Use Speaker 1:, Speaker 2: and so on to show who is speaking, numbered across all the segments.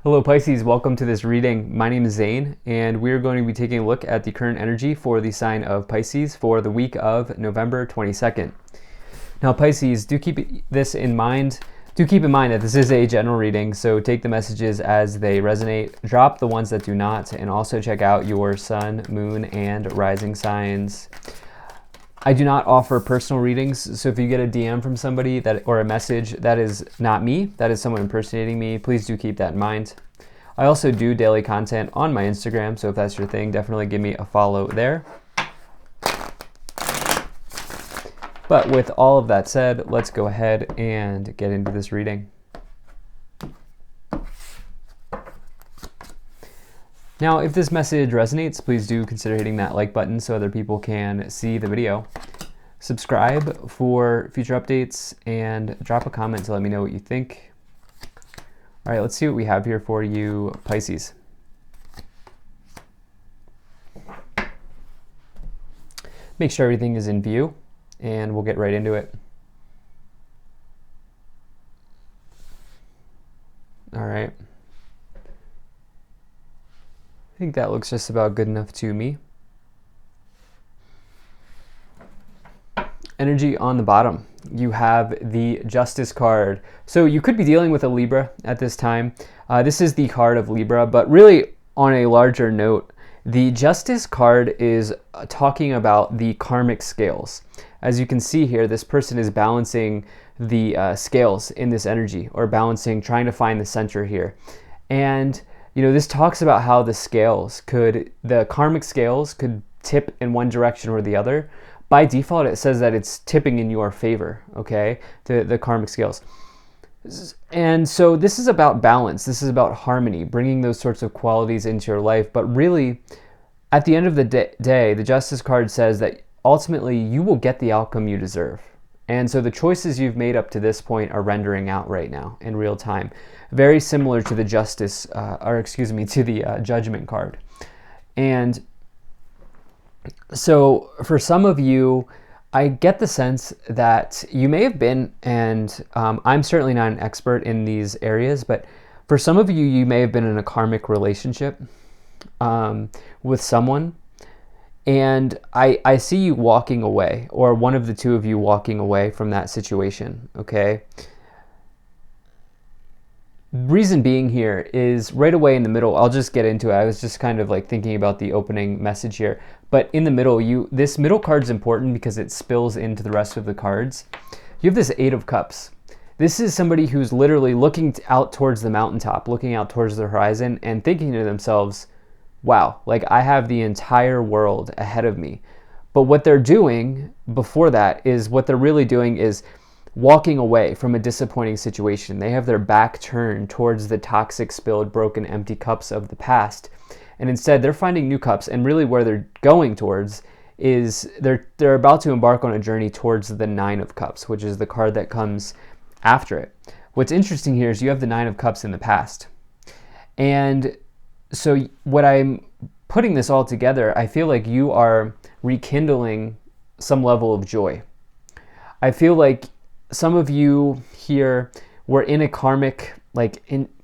Speaker 1: Hello Pisces, welcome to this reading. My name is Zane, and we're going to be taking a look at the current energy for the sign of Pisces for the week of November 22nd. Now Pisces, do keep this in mind. Do keep in mind that this is a general reading, so take the messages as they resonate, drop the ones that do not, and also check out your sun, moon, and rising signs. I do not offer personal readings, so if you get a DM from somebody or a message, that is not me, that is someone impersonating me. Please do keep that in mind. I also do daily content on my Instagram, so if that's your thing, definitely give me a follow there. But with all of that said, let's go ahead and get into this reading. Now, if this message resonates, please do consider hitting that like button so other people can see the video. Subscribe for future updates and drop a comment to let me know what you think. All right, let's see what we have here for you, Pisces. Make sure everything is in view, and we'll get right into it. All right. I think that looks just about good enough to me. Energy on the bottom, you have the Justice card. So you could be dealing with a Libra at this time. This is the card of Libra, but really on a larger note, the Justice card is talking about the karmic scales. As you can see here, this person is balancing the scales in this energy, or balancing, trying to find the center here. And you know, this talks about how the karmic scales could tip in one direction or the other. By default, it says that it's tipping in your favor, okay, the karmic scales. And so this is about balance. This is about harmony, bringing those sorts of qualities into your life. But really, at the end of the day, the Justice card says that ultimately you will get the outcome you deserve. And so the choices you've made up to this point are rendering out right now in real time. Very similar to the to the Judgment card. And so for some of you, I get the sense that you may have been, and I'm certainly not an expert in these areas, but for some of you, you may have been in a karmic relationship with someone. And I see you walking away, or one of the two of you walking away from that situation, okay? Reason being here is right away in the middle, I'll just get into it. I was just kind of like thinking about the opening message here. But in the middle, this middle card is important because it spills into the rest of the cards. You have this Eight of Cups. This is somebody who's literally looking out towards the mountaintop, looking out towards the horizon and thinking to themselves, wow, like I have the entire world ahead of me. But what they're doing before that is what they're really doing is walking away from a disappointing situation. They have their back turned towards the toxic, spilled, broken, empty cups of the past. And instead they're finding new cups, and really where they're going towards is they're about to embark on a journey towards the Nine of Cups, which is the card that comes after it. What's interesting here is you have the Nine of Cups in the past. And so what I'm putting this all together, I feel like you are rekindling some level of joy. I feel like some of you here were in a karmic,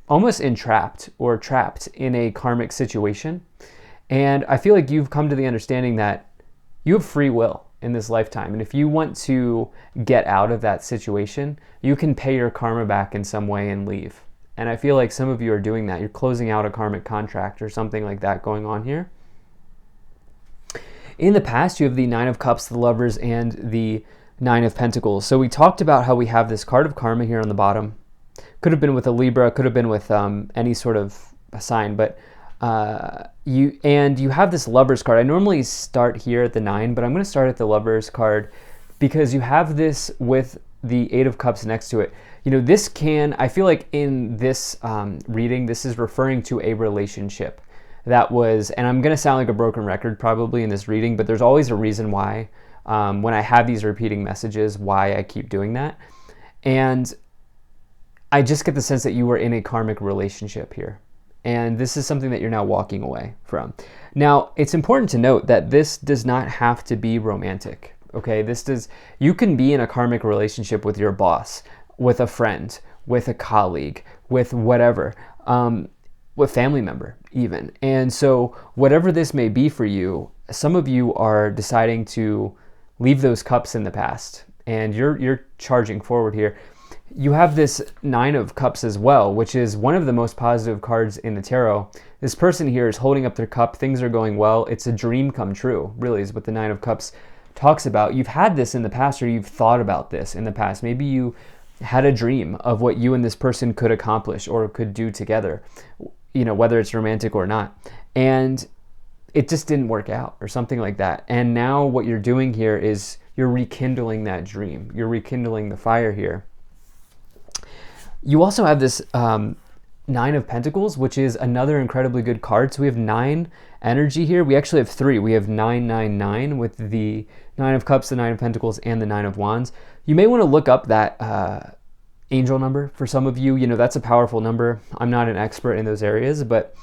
Speaker 1: almost entrapped or trapped in a karmic situation. And I feel like you've come to the understanding that you have free will in this lifetime. And if you want to get out of that situation, you can pay your karma back in some way and leave. And I feel like some of you are doing that. You're closing out a karmic contract or something like that going on here. In the past, you have the Nine of Cups, the Lovers, and the Nine of Pentacles. So we talked about how we have this card of karma here on the bottom. Could have been with a Libra, could have been with any sort of a sign, but you have this Lovers card. I normally start here at the 9, but I'm going to start at the Lovers card because you have this with the Eight of Cups next to it. You know, I feel like in this reading, this is referring to a relationship that was, and I'm going to sound like a broken record probably in this reading, but there's always a reason why, when I have these repeating messages, why I keep doing that. And I just get the sense that you were in a karmic relationship here. And this is something that you're now walking away from. Now, it's important to note that this does not have to be romantic, okay? You can be in a karmic relationship with your boss, with a friend, with a colleague, with whatever. what family member even. And so whatever this may be for you, some of you are deciding to leave those cups in the past, and you're charging forward here. You have this Nine of Cups as well, which is one of the most positive cards in the tarot. This person here is holding up their cup. Things are going well. It's a dream come true, really, is what the Nine of Cups talks about. You've had this in the past, or you've thought about this in the past. Maybe you had a dream of what you and this person could accomplish or could do together, you know, whether it's romantic or not. And it just didn't work out or something like that. And now what you're doing here is you're rekindling that dream. You're rekindling the fire here. You also have this Nine of Pentacles, which is another incredibly good card. So we have 9 energy here. We actually have 3. We have 999 with the Nine of Cups, the Nine of Pentacles, and the Nine of Wands. You may want to look up that angel number for some of you. You know, that's a powerful number. I'm not an expert in those areas, but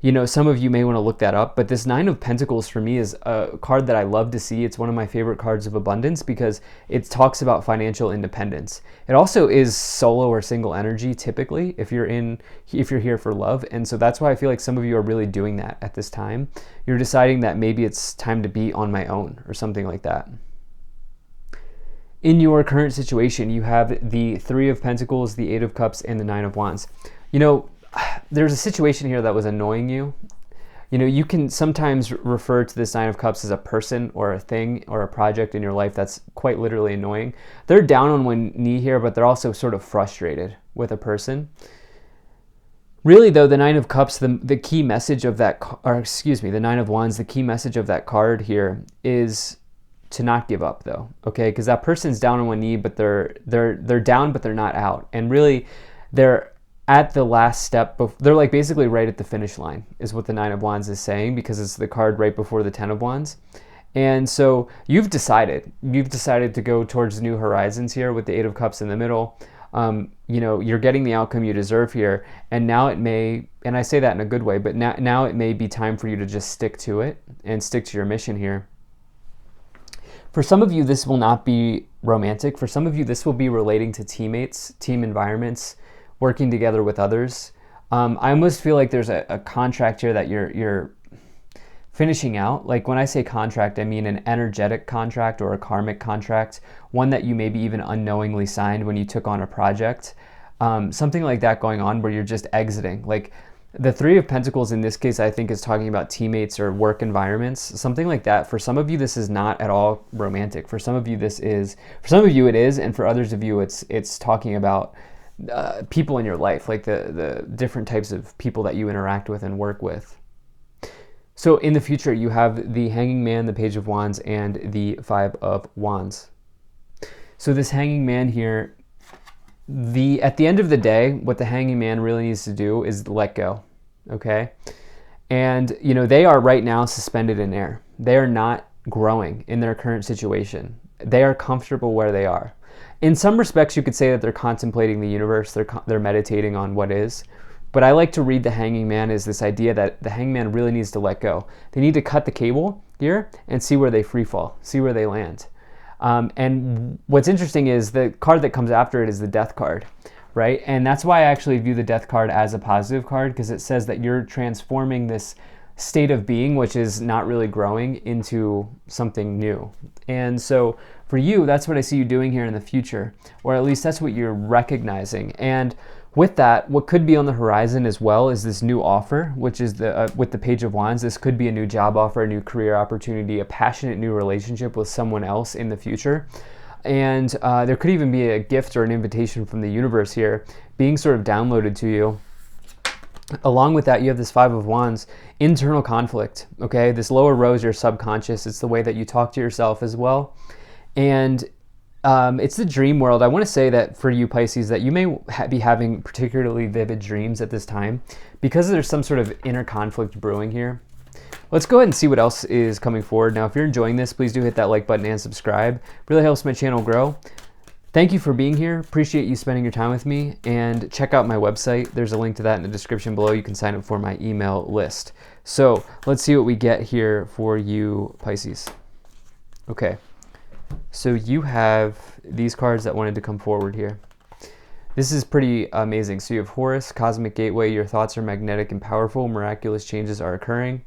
Speaker 1: you know, some of you may want to look that up. But this Nine of Pentacles for me is a card that I love to see. It's one of my favorite cards of abundance because it talks about financial independence. It also is solo or single energy typically if you're here for love. And so that's why I feel like some of you are really doing that at this time. You're deciding that maybe it's time to be on my own or something like that. In your current situation, you have the Three of Pentacles, the Eight of Cups, and the Nine of Wands. You know, there's a situation here that was annoying you. You know, you can sometimes refer to this Nine of Cups as a person or a thing or a project in your life that's quite literally annoying. They're down on one knee here, but they're also sort of frustrated with a person. Really, though, the Nine of Cups, the key message of that, or excuse me, the Nine of Wands, the key message of that card here is to not give up, though, okay? Because that person's down on one knee, but they're down, but they're not out. And really, they're at the last step. They're like basically right at the finish line is what the Nine of Wands is saying, because it's the card right before the Ten of Wands. And so you've decided to go towards new horizons here with the Eight of Cups in the middle. You know, you're getting the outcome you deserve here. And now it may, and I say that in a good way, but now it may be time for you to just stick to it and stick to your mission here. For some of you, this will not be romantic. For some of you, this will be relating to teammates, team environments, working together with others. I almost feel like there's a contract here that you're finishing out. Like when I say contract, I mean an energetic contract or a karmic contract, one that you maybe even unknowingly signed when you took on a project. Something like that going on where you're just exiting. Like the Three of Pentacles in this case, I think, is talking about teammates or work environments, something like that. For some of you, this is not at all romantic. For some of you, it is, and for others of you, it's talking about people in your life, like the different types of people that you interact with and work with. So in the future, you have the Hanging Man, the Page of Wands, and the Five of Wands. So this Hanging Man here, at the end of the day, what the Hanging Man really needs to do is let go, okay? And, you know, they are right now suspended in air. They are not growing in their current situation. They are comfortable where they are. In some respects, you could say that they're contemplating the universe. They're meditating on what is. But I like to read the Hanging Man as this idea that the Hanging Man really needs to let go. They need to cut the cable here and see where they free fall, see where they land. And what's interesting is the card that comes after it is the Death card, right? And that's why I actually view the Death card as a positive card, because it says that you're transforming this state of being, which is not really growing, into something new. And so for you, that's what I see you doing here in the future, or at least that's what you're recognizing. And with that, what could be on the horizon as well is this new offer, which is with the Page of Wands. This could be a new job offer, a new career opportunity, a passionate new relationship with someone else in the future. And there could even be a gift or an invitation from the universe here being sort of downloaded to you. Along with that, you have this Five of Wands, internal conflict, okay? This lower row is your subconscious. It's the way that you talk to yourself as well. And it's the dream world. I want to say that for you Pisces, that you may be having particularly vivid dreams at this time because there's some sort of inner conflict brewing here. Let's go ahead and see what else is coming forward. Now, if you're enjoying this, please do hit that like button and subscribe. It really helps my channel grow. Thank you for being here. Appreciate you spending your time with me, and check out my website. There's a link to that in the description below. You can sign up for my email list. So let's see what we get here for you Pisces. Okay. So you have these cards that wanted to come forward here. This is pretty amazing. So you have Horus, cosmic gateway, your thoughts are magnetic and powerful, miraculous changes are occurring.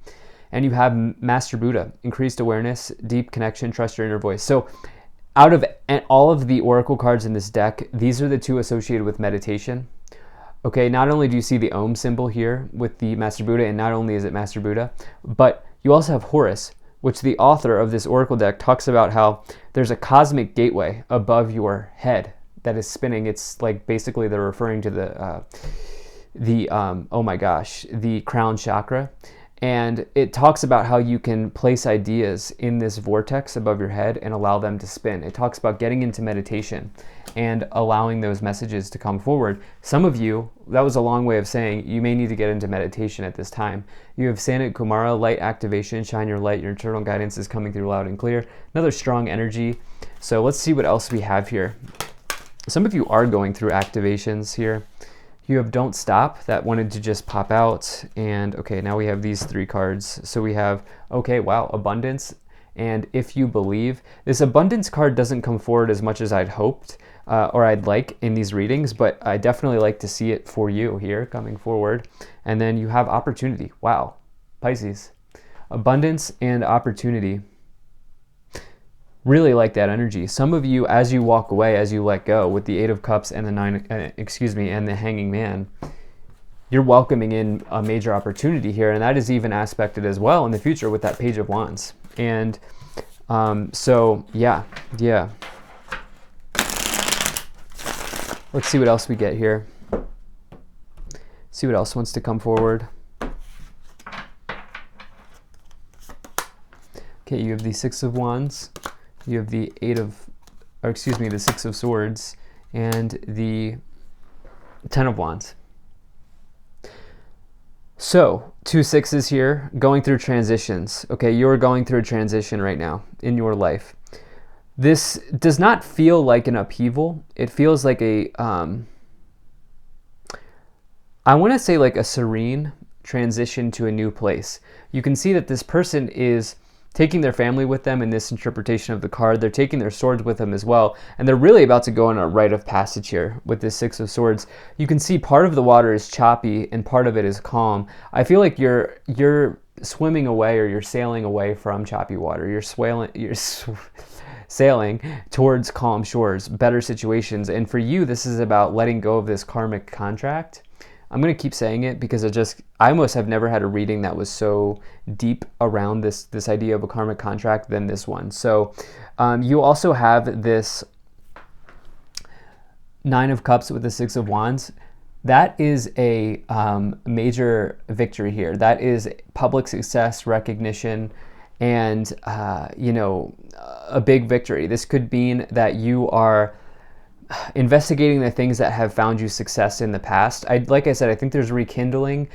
Speaker 1: And you have Master Buddha, increased awareness, deep connection, trust your inner voice. So out of all of the oracle cards in this deck, these are the two associated with meditation. Okay, not only do you see the Om symbol here with the Master Buddha, and not only is it Master Buddha, but you also have Horus, which the author of this oracle deck talks about how there's a cosmic gateway above your head that is spinning. It's like basically they're referring to the crown chakra. And it talks about how you can place ideas in this vortex above your head and allow them to spin. It talks about getting into meditation and allowing those messages to come forward. Some of you, that was a long way of saying you may need to get into meditation at this time. You have Sanat Kumara, light activation, shine your light, your internal guidance is coming through loud and clear. Another strong energy. So let's see what else we have here. Some of you are going through activations here. You have Don't Stop, that wanted to just pop out. And okay, now we have these three cards. So we have, okay, wow, Abundance. And If You Believe. This Abundance card doesn't come forward as much as I'd hoped or I'd like in these readings, but I definitely like to see it for you here coming forward. And then you have Opportunity. Wow, Pisces. Abundance and Opportunity. Really like that energy. Some of you, as you walk away, as you let go with the Eight of Cups and and the Hanging Man, you're welcoming in a major opportunity here, and that is even aspected as well in the future with that Page of Wands. And so yeah. Let's see what else we get here. See what else wants to come forward. Okay, you have the Six of Wands. You have the the Six of Swords and the Ten of Wands. So, two sixes here, going through transitions. Okay, you're going through a transition right now in your life. This does not feel like an upheaval. It feels like I want to say like a serene transition to a new place. You can see that this person is taking their family with them in this interpretation of the card. They're taking their swords with them as well. And they're really about to go on a rite of passage here with this Six of Swords. You can see part of the water is choppy and part of it is calm. I feel like you're swimming away, or you're sailing away from choppy water. You're sailing towards calm shores, better situations. And for you, this is about letting go of this karmic contract. I'm going to keep saying it because I almost have never had a reading that was so deep around this idea of a karmic contract than this one. So you also have this Nine of Cups with the Six of Wands. That is a major victory here. That is public success, recognition, and a big victory. This could mean that you are investigating the things that have found you success in the past. Like I said, I think there's a rekindling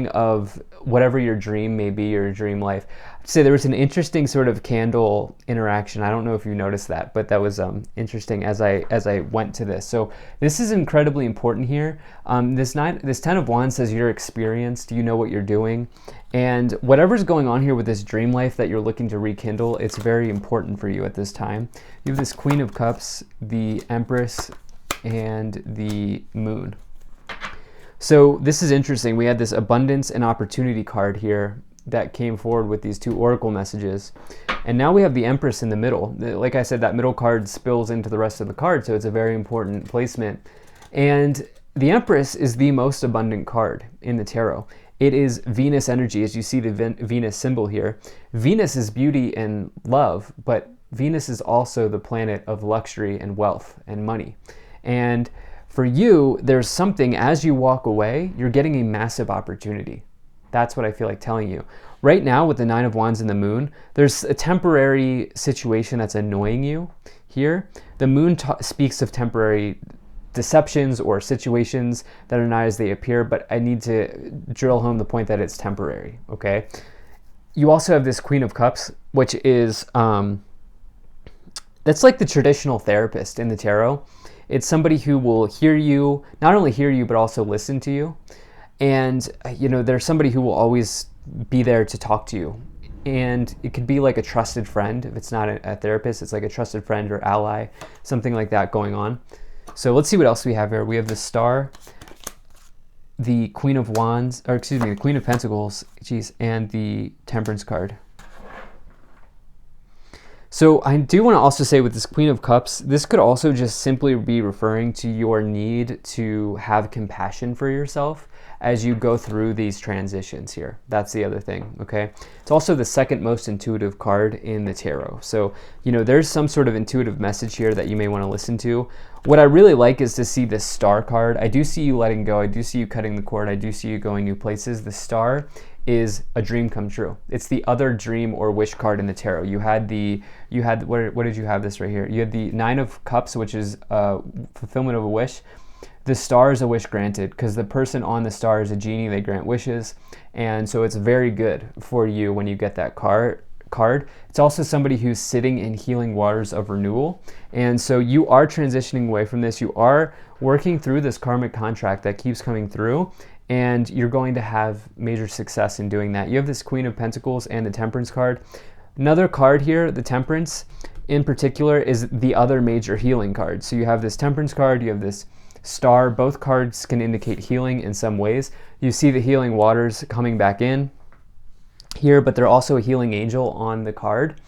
Speaker 1: of whatever your dream may be, your dream life. I'd say there was an interesting sort of candle interaction. I don't know if you noticed that, but that was interesting as I went to this. So this is incredibly important here. This Ten of Wands says you're experienced, you know what you're doing, and whatever's going on here with this dream life that you're looking to rekindle, it's very important for you at this time. You have this Queen of Cups, the Empress, and the Moon. So this is interesting. We had this Abundance and Opportunity card here that came forward with these two oracle messages. And now we have the Empress in the middle. Like I said, that middle card spills into the rest of the card, so it's a very important placement. And the Empress is the most abundant card in the tarot. It is Venus energy, as you see the Venus symbol here. Venus is beauty and love, but Venus is also the planet of luxury and wealth and money. And for you, there's something, as you walk away, you're getting a massive opportunity. That's what I feel like telling you. Right now, with the Nine of Wands and the Moon, there's a temporary situation that's annoying you here. The Moon speaks of temporary deceptions or situations that are not as they appear, but I need to drill home the point that it's temporary, okay? You also have this Queen of Cups, which is, that's like the traditional therapist in the tarot. It's somebody who will hear you, not only hear you, but also listen to you. And, there's somebody who will always be there to talk to you. And it could be like a trusted friend. If it's not a therapist, it's like a trusted friend or ally, something like that going on. So let's see what else we have here. We have the Star, the Queen of Wands, or excuse me, the Queen of Pentacles, geez, and the Temperance card. So I do want to also say with this Queen of Cups, this could also just simply be referring to your need to have compassion for yourself as you go through these transitions here. That's the other thing, okay? It's also the second most intuitive card in the tarot. So, you know, there's some sort of intuitive message here that you may want to listen to. What I really like is to see this Star card. I do see you letting go. I do see you cutting the cord. I do see you going new places. The Star is a dream come true. It's the other dream or wish card in the tarot. You had what did you have this right here? You had the Nine of Cups, which is fulfillment of a wish. The Star is a wish granted because the person on the Star is a genie. They grant wishes, and so it's very good for you when you get that card. It's also somebody who's sitting in healing waters of renewal, and so you are transitioning away from this. You are working through this karmic contract that keeps coming through, and you're going to have major success in doing that. You have this Queen of Pentacles and the Temperance card. Another card here, the Temperance in particular, is the other major healing card. So you have this Temperance card, you have this Star. Both cards can indicate healing in some ways. You see the healing waters coming back in here, but they're also a healing angel on the card.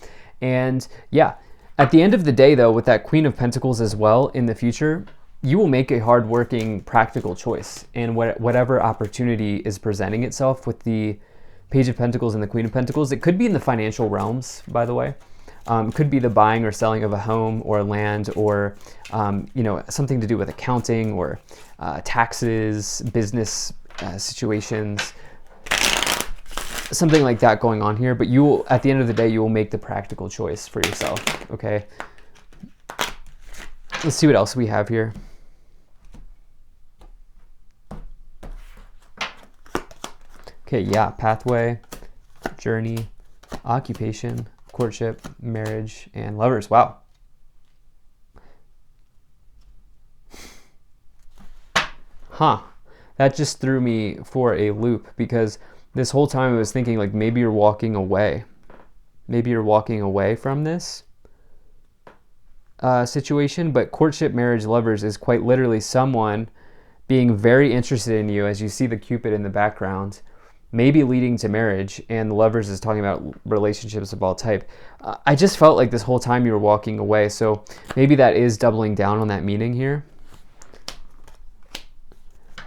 Speaker 1: And yeah, at the end of the day though, with that Queen of Pentacles as well in the future, you will make a hardworking, practical choice in whatever opportunity is presenting itself with the Page of Pentacles and the Queen of Pentacles. It could be in the financial realms, by the way. Could be the buying or selling of a home or land, or you know, something to do with accounting or taxes, business situations, something like that going on here. But you will, at the end of the day, you will make the practical choice for yourself. Okay. Let's see what else we have here. Okay, yeah, pathway, journey, occupation, courtship, marriage, and lovers. Wow. Huh. That just threw me for a loop, because this whole time I was thinking like maybe you're walking away. Maybe you're walking away from this situation, but courtship, marriage, lovers is quite literally someone being very interested in you, as you see the Cupid in the background, maybe leading to marriage, and the lovers is talking about relationships of all type. I just felt like this whole time you were walking away, so maybe that is doubling down on that meaning here.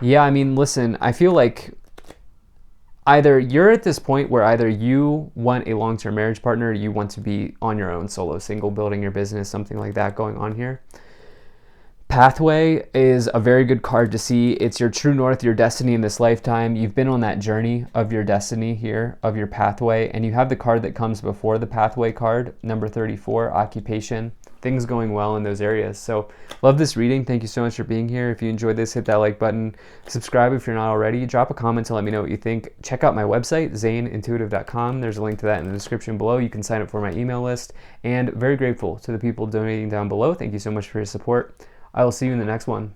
Speaker 1: Yeah, I mean, listen, I feel like either you're at this point where either you want a long-term marriage partner, or you want to be on your own, solo, single, building your business, something like that going on here. Pathway is a very good card to see. It's your true north, your destiny in this lifetime. You've been on that journey of your destiny here, of your pathway, and you have the card that comes before the pathway card, number 34, occupation. Things going well in those areas. So love this reading. Thank you so much for being here. If you enjoyed this, hit that like button. Subscribe if you're not already. Drop a comment to let me know what you think. Check out my website, zaneintuitive.com. There's a link to that in the description below. You can sign up for my email list. And very grateful to the people donating down below. Thank you so much for your support. I will see you in the next one.